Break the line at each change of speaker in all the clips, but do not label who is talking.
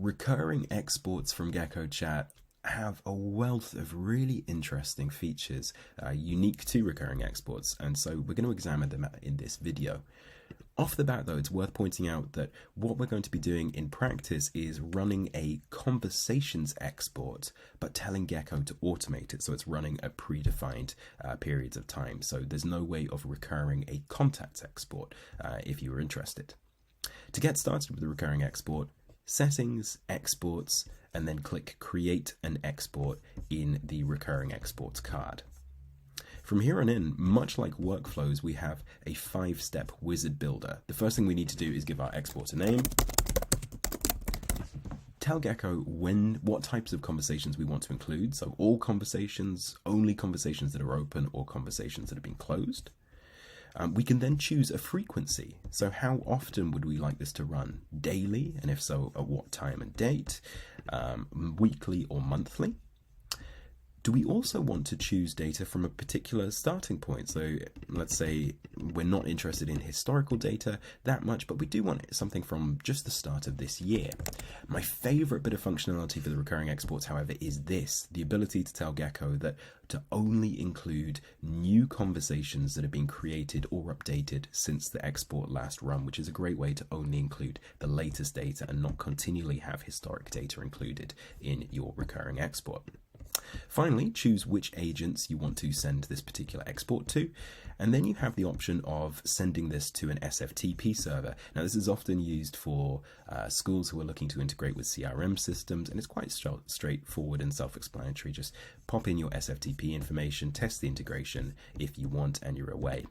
Recurring exports from GeckoChat have a wealth of really interesting features unique to recurring exports, and so we're going to examine them in this video. Off the bat though, it's worth pointing out that what we're going to be doing in practice is running a conversations export, but telling Gecko to automate it, so it's running at predefined periods of time. So there's no way of recurring a contacts export if you were interested. To get started with the recurring export, Settings, Exports, and then click Create an Export in the Recurring Exports card. From here on in, much like workflows, we have a 5-step wizard builder. The first thing we need to do is give our export a name, tell Gecko what types of conversations we want to include, so all conversations, only conversations that are open, or conversations that have been closed. We can then choose a frequency. So how often would we like this to run? Daily, and if so, at what time and date? Weekly or monthly? Do we also want to choose data from a particular starting point? So let's say we're not interested in historical data that much, but we do want something from just the start of this year. My favorite bit of functionality for the recurring exports, however, is the ability to tell Gecko that to only include new conversations that have been created or updated since the export last run, which is a great way to only include the latest data and not continually have historic data included in your recurring export. Finally, choose which agents you want to send this particular export to, and then you have the option of sending this to an SFTP server. Now, this is often used for schools who are looking to integrate with CRM systems, and it's quite straightforward and self-explanatory. Just pop in your SFTP information, test the integration if you want, and you're away.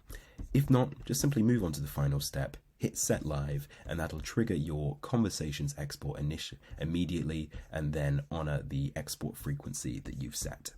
If not, just simply move on to the final step, hit set live, and that'll trigger your conversations export immediately, and then honor the export frequency that you've set.